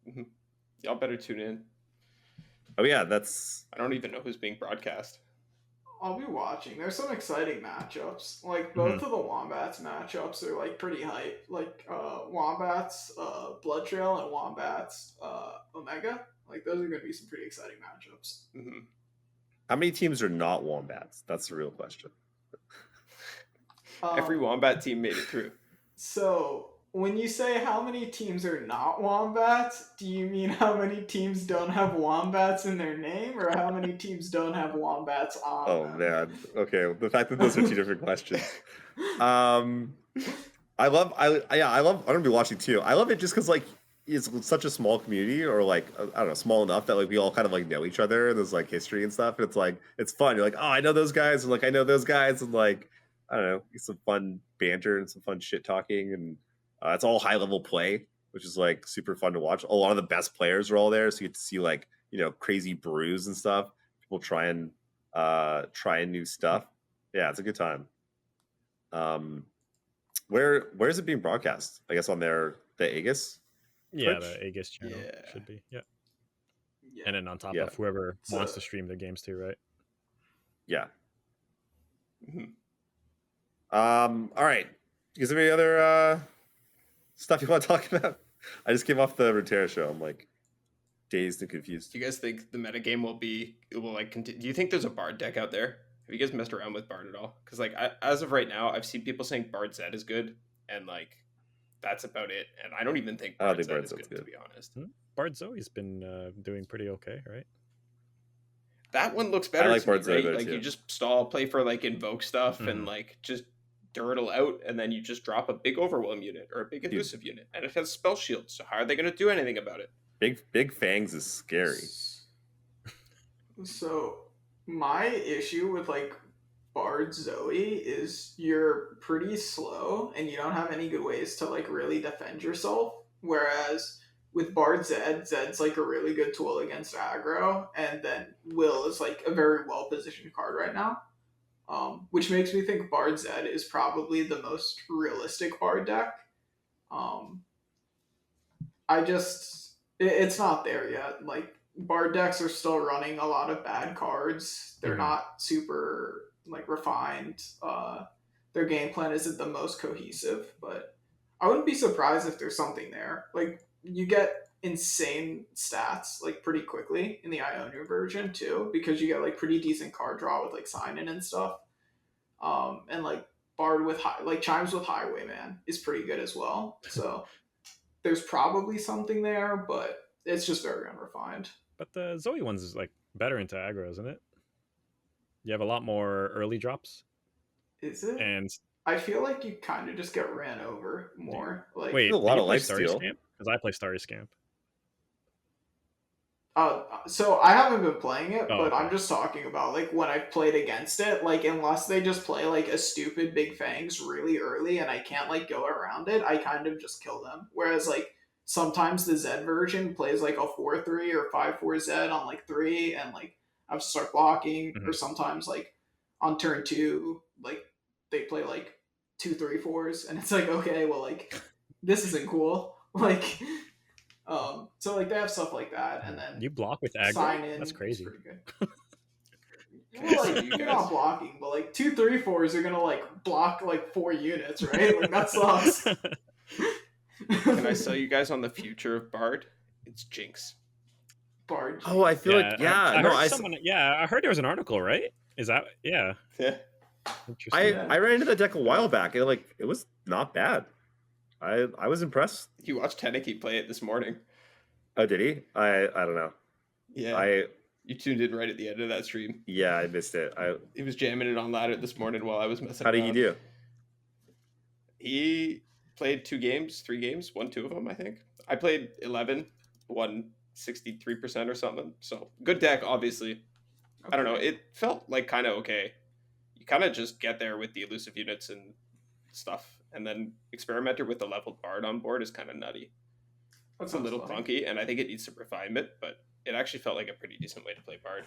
Mm-hmm. Y'all better tune in. Oh yeah, I don't even know who's being broadcast. I'll be watching. There's some exciting matchups. Like both of the Wombats matchups are like pretty hype. Like Wombats, Blood Trail, and Wombats, Omega. Like those are going to be some pretty exciting matchups. Mm-hmm. How many teams are not Wombats? That's the real question. Every Wombat team made it through. So when you say how many teams are not Wombats, do you mean how many teams don't have Wombats in their name, or how many teams don't have Wombats on them? Man. Okay, the fact that those are two different questions. I'm gonna be watching too. I love it just because like it's such a small community, or like I don't know, small enough that like we all kind of like know each other, and there's like history and stuff, and it's like it's fun. You're like, oh, I know those guys, and like I know those guys, and like I don't know, some fun banter and some fun shit talking, and it's all high level play, which is like super fun to watch. A lot of the best players are all there, so you get to see like crazy brews and stuff. People trying new stuff. Yeah, it's a good time. Where is it being broadcast? I guess on the Aegis. Yeah, Twitch? the Aegis channel should be. Yeah. Yeah. And then on top of whoever wants to stream the games too, right? Yeah. Mm-hmm. All right. You guys have any other stuff you want to talk about? I just came off the Runeterra show. I'm like dazed and confused. Do you guys think the metagame will like continue? Do you think there's a Bard deck out there? Have you guys messed around with Bard at all? Because like as of right now, I've seen people saying Bard Z is good, and like that's about it. And I don't even think Bard Z is good, to be honest. Bard Zoe's been doing pretty okay, right? That one looks better. I like Bard Zoe, like too. You just play for like invoke stuff and like just dirtle out, and then you just drop a big overwhelm unit or a big elusive unit, and it has spell shield. So how are they going to do anything about it? Big Fangs is scary. So my issue with like Bard Zoe is you're pretty slow and you don't have any good ways to like really defend yourself. Whereas with Bard Zed's like a really good tool against aggro, and then Will is like a very well positioned card right now. Which makes me think Bard Z is probably the most realistic Bard deck. It's not there yet. Like Bard decks are still running a lot of bad cards. They're not super like refined. Their game plan isn't the most cohesive, but I wouldn't be surprised if there's something there. Like you get insane stats like pretty quickly in the Ionia version too, because you get like pretty decent card draw with like sign in and stuff. And like Bard with Chimes with Highwayman is pretty good as well. So there's probably something there, but it's just very unrefined. But the Zoe one's is like better into aggro, isn't it? You have a lot more early drops. Is it? And I feel like you kind of just get ran over more. Like wait, a lot of lifesteal? Because I play Starry Scamp. So I haven't been playing it, but okay. I'm just talking about like when I've played against it. Like unless they just play like a stupid Big Fangs really early and I can't like go around it, I kind of just kill them. Whereas like sometimes the Z version plays like a 4/3 or 5/4 Z on like 3, and like I have to start blocking. Or sometimes like on turn 2, like they play like 2/3/4s, and it's like, okay, well like this isn't cool. Like so like they have stuff like that, and then you block with aggro. Sign in. That's crazy. Pretty good. Well, like you're not blocking, but like 2/3/4s are gonna like block like 4 units, right? Like that sucks. Can I sell you guys on the future of Bard? It's Jinx. Bard. Oh, I feel like I heard there was an article, right? Is that yeah? I ran into that deck a while back, and like it was not bad. I was impressed. You watched Tenneke play it this morning. Oh, did he? I don't know. Yeah. You tuned in right at the end of that stream. Yeah, I missed it. He was jamming it on ladder this morning while I was messing How around. did he do? He played 3 games, won 2 of them, I think. I played 11, won 63% or something. So good deck, obviously. Okay. I don't know. It felt like kind of okay. You kind of just get there with the elusive units and stuff, and then Experimenter with the leveled bard on board is kind of nutty. It's a little clunky, and I think it needs some refinement, but it actually felt like a pretty decent way to play bard.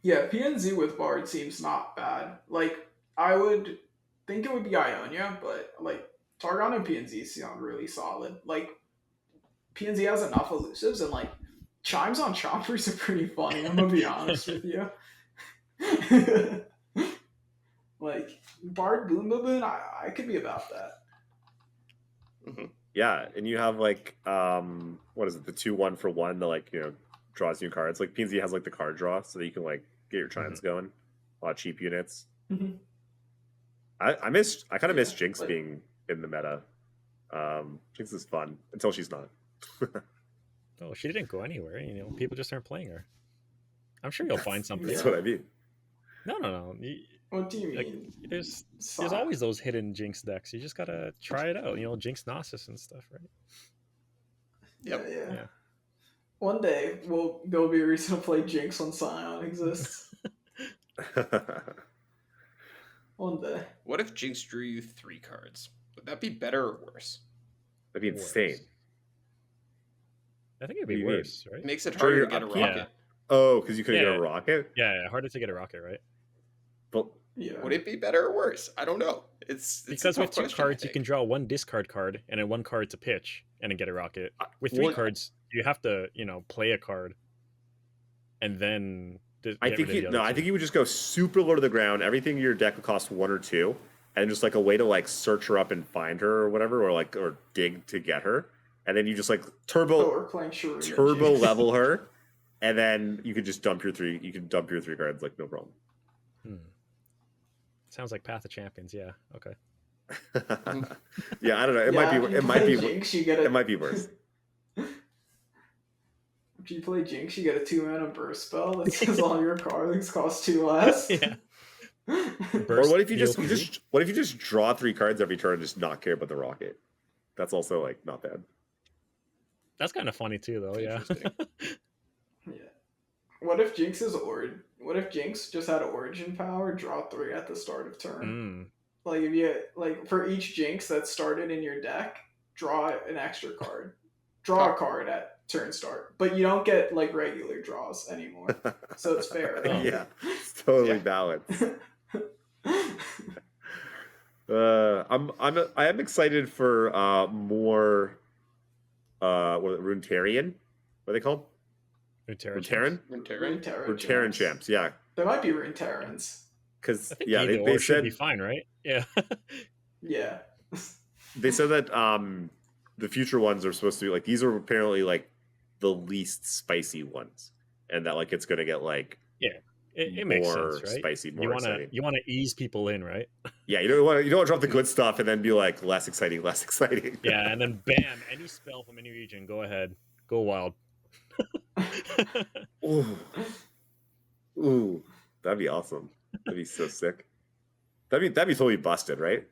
Yeah, PNZ with bard seems not bad. Like, I would think it would be Ionia, but like Targon and PNZ sound really solid. Like, PNZ has enough elusives, and like chimes on chompers are pretty funny. I'm gonna be honest with you. Like bard boom baboon, I could be about that. Mm-hmm. Yeah, and you have like what is it, the 2-1 for 1 that like, you know, draws new cards. Like PNZ has like the card draw so that you can like get your chimes going. A lot of cheap units. Mm-hmm. I kind of miss Jinx like, being in the meta. Jinx is fun until she's not. Oh, she didn't go anywhere. You know, people just aren't playing her. I'm sure you'll find something. That's what I mean. No. What do you like, mean? There's always those hidden Jinx decks. You just gotta try it out. You know, Jinx Gnosis and stuff, right? Yeah. One day there'll be a reason to play Jinx when Scion exists. One day. What if Jinx drew you 3 cards? Would that be better or worse? That'd be insane. I think it'd be worse, right? It makes it harder to get a rocket. Yeah. Oh, because you couldn't get a rocket? Yeah, harder to get a rocket, right? But would it be better or worse? I don't know. It's because with 2 cards you can draw 1 discard card and then 1 card to pitch and then get a rocket. With 3 cards you have to, you know, play a card and then I think you would just go super low to the ground. Everything in your deck would cost 1 or 2, and just like a way to like search her up and find her or whatever, or dig to get her, and then you just like turbo level her, and then you could just dump your 3. You can dump your 3 cards like no problem. Sounds like Path of Champions. Yeah. Okay. Yeah, I don't know. It might be worse. If you play Jinx, you get a 2-mana burst spell that says all your cards cost 2 less. Yeah. Or what if you just draw 3 cards every turn and just not care about the rocket? That's also like not bad. That's kind of funny too, though. Yeah. Yeah. What if Jinx just had origin power, draw 3 at the start of turn? Like if you for each Jinx that started in your deck, draw an extra card. Draw a card at turn start, but you don't get like regular draws anymore, so it's fair. Yeah, it's totally balanced. I am excited for more Runeterrian. What are they called? Runeterran champs. Yeah, there might be Runeterrans. Because they should be fine, right? Yeah. Yeah. They said that the future ones are supposed to be like, these are apparently like the least spicy ones, and that like it's gonna get like it makes sense, right? Spicy, more exciting. You want to ease people in, right? Yeah, you don't want to drop the good stuff and then be like less exciting. Yeah, and then bam, any spell from any region, go ahead, go wild. Ooh, that'd be awesome. That'd be so sick. That'd be totally busted, right?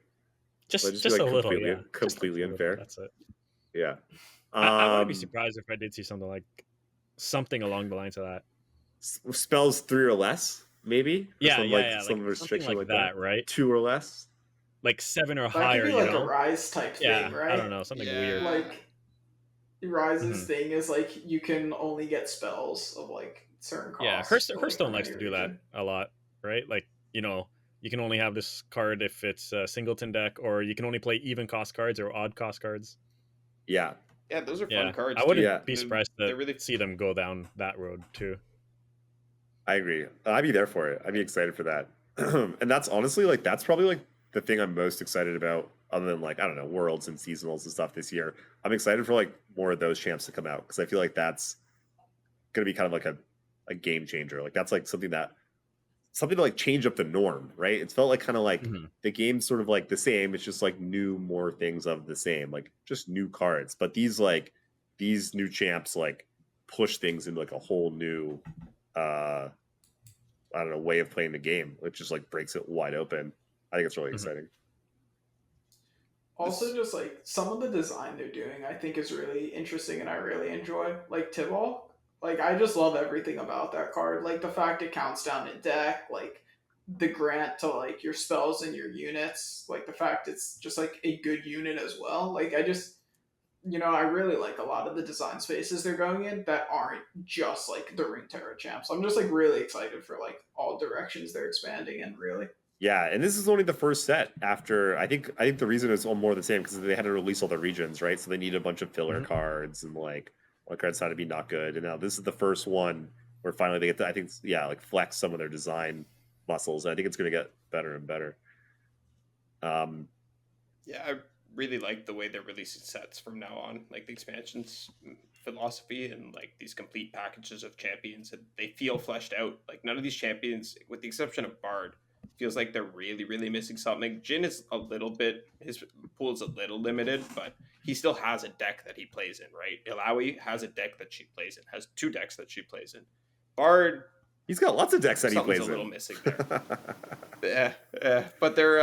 Just a little, completely unfair. That's it. Yeah. I wouldn't be surprised if I did see something along the lines of that. Spells 3 or less, maybe. Some restriction like that, right? 2 or less, like 7 or that higher. Could be like a Rise type thing, right? I don't know, something weird. Like Rise's thing is like you can only get spells of like certain costs. Yeah, Hearthstone likes to do that a lot, right? Like, you know, you can only have this card if it's a singleton deck, or you can only play even cost cards or odd cost cards. Yeah. Yeah, those are fun cards. I wouldn't be surprised to see them go down that road too. I agree. I'd be there for it. I'd be excited for that. And that's honestly like, that's probably like the thing I'm most excited about, other than like, I don't know, worlds and seasonals and stuff this year. I'm excited for like more of those champs to come out, because I feel like that's going to be kind of like a game changer. Like that's like something that something to like change up the norm, right? It's felt like kind of like Mm-hmm. the game's sort of like the same. It's just like more things of the same, like just new cards. But these new champs like push things into like a whole new I don't know, way of playing the game. It just like breaks it wide open. I think it's really exciting. Also, just like some of the design they're doing, I think is really interesting and I really enjoy. Like Tibble, like I just love everything about that card. Like the fact it counts down to deck, like the grant to like your spells and your units, like the fact it's just like a good unit as well. Like I just, I really like a lot of the design spaces they're going in that aren't just like the Runeterra champs. I'm just like really excited for like all directions they're expanding in, really. Yeah, and this is only the first set. After I think the reason is all more the same because they had to release all the regions, right? So they need a bunch of filler cards and like one cards had to be not good. And now this is the first one where finally they get to, I think, like flex some of their design muscles. And I think it's going to get better and better. Yeah, I really like the way they're releasing sets from now on, like the expansions philosophy and like these complete packages of champions. And they feel fleshed out. Like none of these champions, with the exception of Bard, feels like they're really, really missing something. Jhin is a little bit, his pool is a little limited, but he still has a deck that he plays in, right? Illaoi has a deck that she plays in, has 2 decks that she plays in. Bard, he's got lots of decks that he plays in. Something's a little missing there. But they're,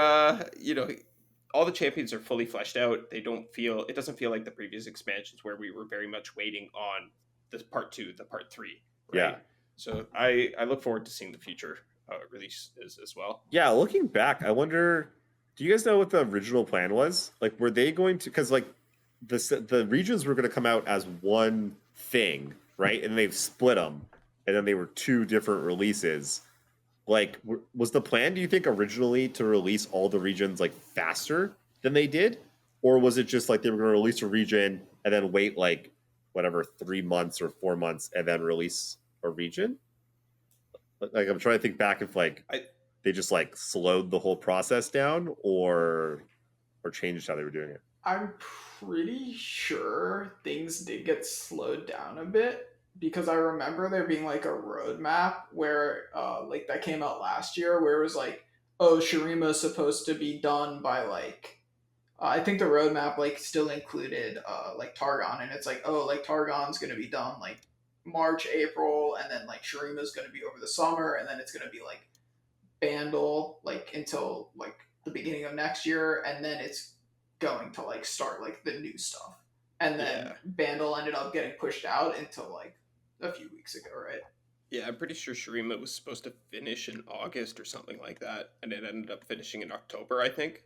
all the champions are fully fleshed out. It doesn't feel like the previous expansions where we were very much waiting on the part 2, the part 3. Right? Yeah. So I look forward to seeing the future release as well. Yeah, looking back, I wonder, do you guys know what the original plan was? Like, were they going to, because like the regions were going to come out as one thing, right? And they've split them, and then they were 2 different releases. Like, was the plan, do you think, originally to release all the regions like faster than they did? Or was it just like they were going to release a region and then wait like whatever 3 months or 4 months and then release a region? Like, I'm trying to think back if like they just like slowed the whole process down or changed how they were doing it. I'm pretty sure things did get slowed down a bit because I remember there being like a roadmap where like that came out last year where it was like, oh, Shurima is supposed to be done by like I think the roadmap like still included like Targon, and it's like, oh, like Targon's gonna be done like March, April, and then like Shurima's gonna be over the summer, and then it's gonna be like Bandle like until like the beginning of next year, and then it's going to like start like the new stuff. And then Bandle ended up getting pushed out until like a few weeks ago, right? Yeah, I'm pretty sure Shurima was supposed to finish in August or something like that, and it ended up finishing in October, I think.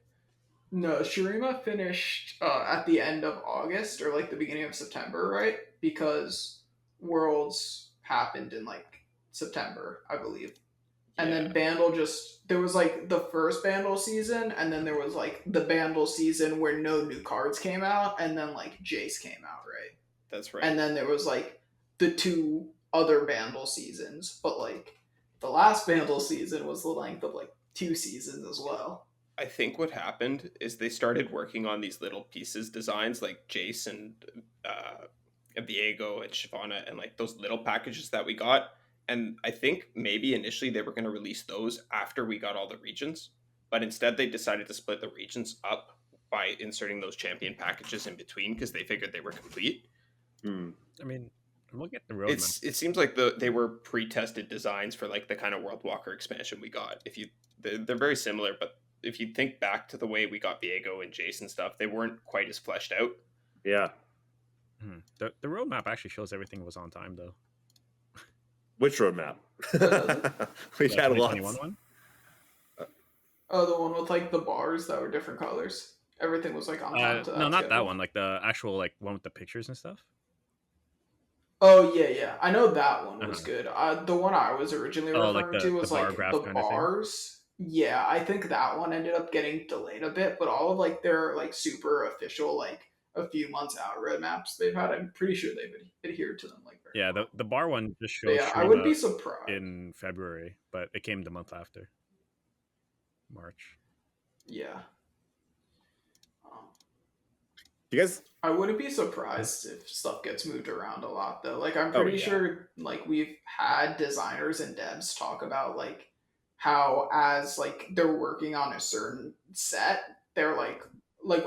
No, Shurima finished at the end of August or like the beginning of September, right? Because Worlds happened in like September, I believe. And then Bandle there was like the first Bandle season, and then there was like the Bandle season where no new cards came out, and then like Jace came out, right? That's right. And then there was like the 2 other Bandle seasons, but like the last Bandle season was the length of like 2 seasons as well. I think what happened is they started working on these little pieces designs like Jace and Viego and Shyvana and like those little packages that we got. And I think maybe initially they were going to release those after we got all the regions, but instead they decided to split the regions up by inserting those champion packages in between because they figured they were complete. I mean, look at the roadmap. It seems like they were pre-tested designs for like the kind of World Walker expansion we got. They're very similar, but if you think back to the way we got Viego and Jace and stuff, they weren't quite as fleshed out. Yeah. The roadmap actually shows everything was on time, though. Which roadmap? We had lots. One? Oh, the one with like the bars that were different colors. Everything was like on time to that. No, not schedule. that one. Like the actual like one with the pictures and stuff. Oh yeah. I know that one was good. The one I was originally referring to was like the bars. Yeah, I think that one ended up getting delayed a bit, but all of like their like super official like a few months out roadmaps they've had, I'm pretty sure they've adhered to them like very well. The bar one just shows I wouldn't be surprised in February, but it came the month after March. Yeah. You guys, I wouldn't be surprised if stuff gets moved around a lot though. Like I'm pretty sure like we've had designers and devs talk about like how as like they're working on a certain set, they're like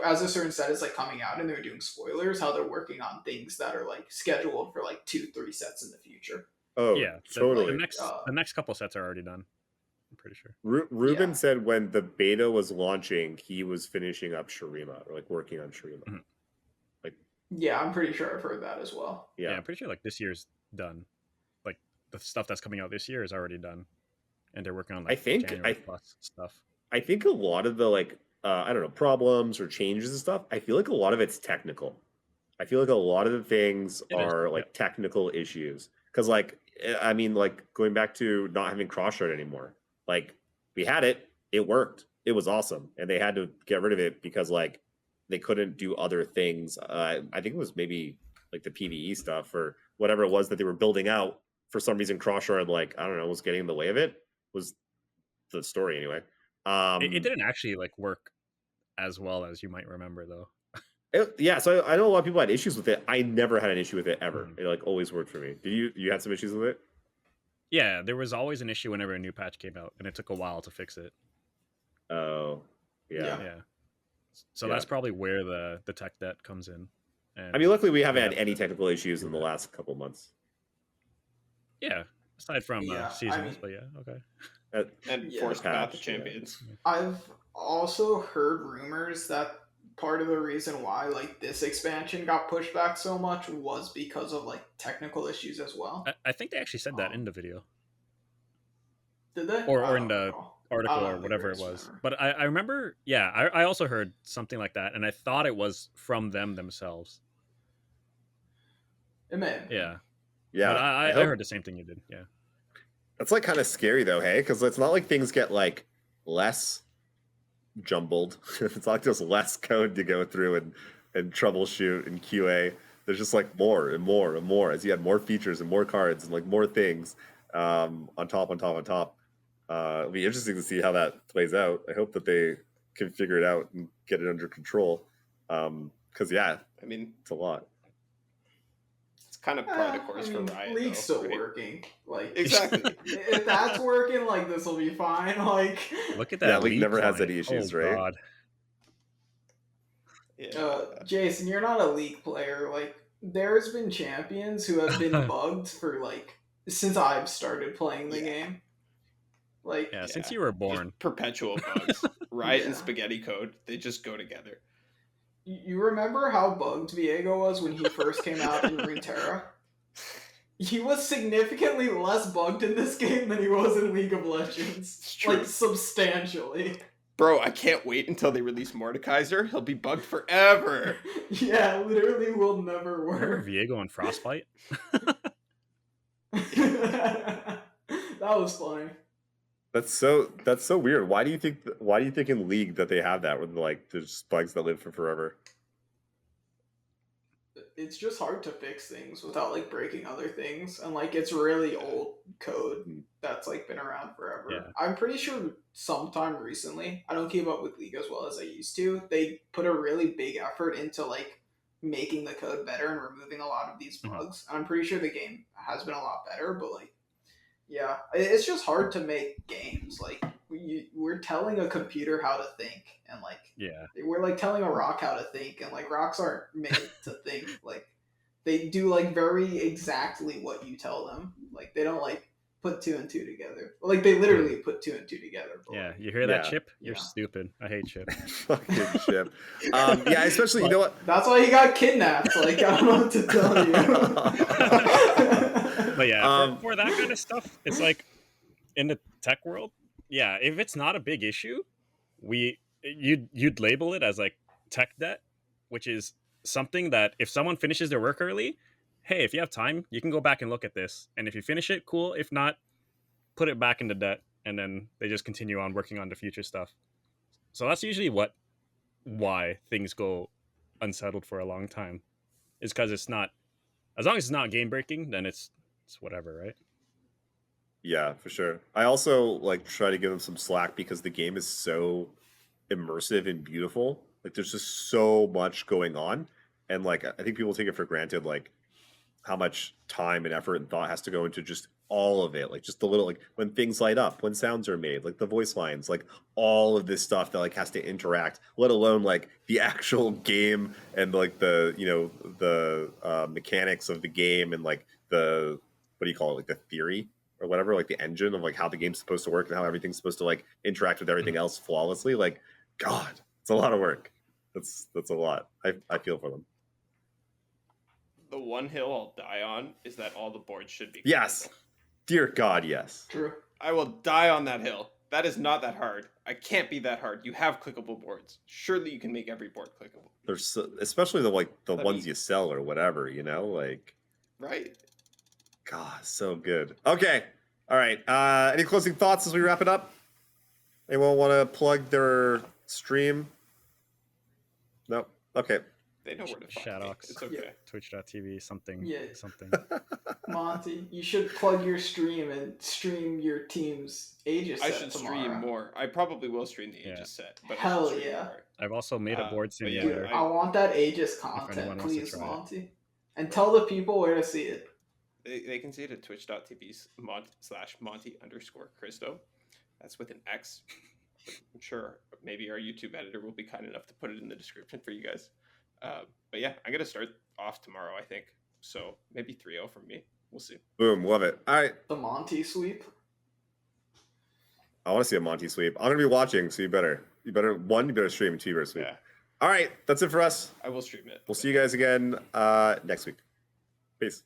as a certain set is like coming out and they're doing spoilers, how they're working on things that are like scheduled for like 2-3 sets in the future. Oh, Yeah, totally. The next couple sets are already done. I'm pretty sure. Ruben Yeah. said when the beta was launching, he was finishing up Shurima, or like working on Shurima. Mhm. Yeah, I'm pretty sure I've heard that as well. Yeah, Yeah. I'm pretty sure like this year's done. Like the stuff that's coming out this year is already done, and they're working on like January plus stuff. I think a lot of the like I don't know, problems or changes and stuff, I feel like a lot of it's technical. I feel like a lot of the things are like technical issues. Because like I mean, like going back to not having cross-shard anymore. Like we had it, it worked, it was awesome, and they had to get rid of it because like they couldn't do other things. I think it was maybe like the PvE stuff or whatever it was that they were building out. For some reason, cross-shard, like I don't know, was getting in the way of it. Was the story anyway. It didn't actually like work as well as you might remember, though. Yeah, so I know a lot of people had issues with it. I never had an issue with it ever. Mhm. It like always worked for me. Did you had some issues with it? Yeah, there was always an issue whenever a new patch came out, and it took a while to fix it. Oh, yeah. Yeah. So that's probably where the tech debt comes in. And I mean, luckily we haven't had any technical issues in the last couple months. Yeah, aside from seasons, I mean, but yeah, okay. And Yeah. forced path of Patch, champions. I've also heard rumors that part of the reason why like this expansion got pushed back so much was because of like technical issues as well. I think they actually said that in the video. Did they? Or in the article I or don't whatever it think was. remember. But I remember, yeah, I also heard something like that, and I thought it was from them themselves. It may have been. Yeah. Yeah, But I hope- heard the same thing you did. Yeah. That's like kind of scary though, hey? Because it's not like things get like less jumbled. It's not like there's less code to go through and troubleshoot and QA. There's just like more and more and more as you add more features and more cards and like more things on top. It'll be interesting to see how that plays out. I hope that they can figure it out and get it under control. Because yeah, I mean, it's a lot. it's kind of part of the course for Riot. League's though, still right? working. Like Exactly. if that's working, like this will be fine. Like Look at that. Yeah, League never has client. any issues, Oh, right? God. Yeah. Jason, you're not a League player. Like there's been champions who have been bugged for like since I've started playing the game. Like Yeah, since Yeah. you were Just born. perpetual bugs. Riot and Yeah. spaghetti code, they just go together. you remember how bugged Viego was when he first came out in Runeterra? He was significantly less bugged in this game than he was in League of Legends. It's true. Like substantially. Bro, I can't wait until they release Mordekaiser. He'll be bugged forever. Yeah, literally will never Remember work. Viego and Frostbite? That was funny. That's so weird. Why do you think in League that they have that with like there's bugs that live for forever? It's just hard to fix things without like breaking other things, and like it's really old code that's like been around forever. Yeah. I'm pretty sure sometime recently, I don't keep up with League as well as I used to, they put a really big effort into like making the code better and removing a lot of these bugs. And I'm pretty sure the game has been a lot better, but like yeah, it's just hard to make games. Like we're telling a computer how to think, and like Yeah. we're like telling a rock how to think, and like rocks aren't made to think. Like they do like very exactly what you tell them. Like they don't like put 2 and 2 together. Like they literally put 2 and 2 together. But, Yeah. like, You hear that, Yeah. Chip? You're Yeah. stupid. I hate Chip. Fucking shit. Yeah, especially you know what? that's why he got kidnapped. Like I don't know what to tell you. But yeah, Um, for that kind of stuff, it's like in the tech world, yeah, if it's not a big issue, you'd label it as like tech debt, which is something that if someone finishes their work early, hey, if you have time, you can go back and look at this. And if you finish it, cool. If not, put it back into debt, and then they just continue on working on the future stuff. So that's usually why things go unsettled for a long time, is because it's not, as long as it's not game breaking, then it's whatever, right? Yeah, for sure. I also like try to give them some slack because the game is so immersive and beautiful. Like there's just so much going on, and like I think people take it for granted like how much time and effort and thought has to go into just all of it, like just the little, like when things light up, when sounds are made, like the voice lines, like all of this stuff that like has to interact, let alone like the actual game and like the, you know, the mechanics of the game and like the, what do you call it, like the theory or whatever, like the engine of like how the game's supposed to work and how everything's supposed to like interact with everything else flawlessly. Like, God, it's a lot of work. That's a lot. I feel for them. The one hill I'll die on is that all the boards should be clickable. Yes. Dear God, yes. True. I will die on that hill. That is not that hard. I can't be that hard. You have clickable boards. Surely you can make every board clickable. There's so, especially the ones you sell or whatever, you know, like right. God, so good. Okay. All right. Any closing thoughts as we wrap it up? Anyone want to plug their stream? No. Okay. They know where to find me. Shadawx. It's okay. Twitch.tv, something. Yeah. Something. Monte, you should plug your stream and stream your team's Aegis set I should tomorrow. stream more. I probably will stream the Aegis set. But Hell I should stream yeah. more. I've also made a board but yeah, simulator. Dude, I want that Aegis anyone content, wants to please, try it. Monte. And tell the people where to see it. They can see it at twitch.tv/Monte_Cristo. That's with an X. I'm sure maybe our YouTube editor will be kind enough to put it in the description for you guys. But yeah, I'm going to start off tomorrow, I think. So maybe 3-0 from me. We'll see. Boom. Love it. All right. The Monte sweep. I want to see a Monte sweep. I'm going to be watching, so you better stream, 2 you better sweep. Yeah, All right. That's it for us. I will stream it. We'll see you guys again next week. Peace.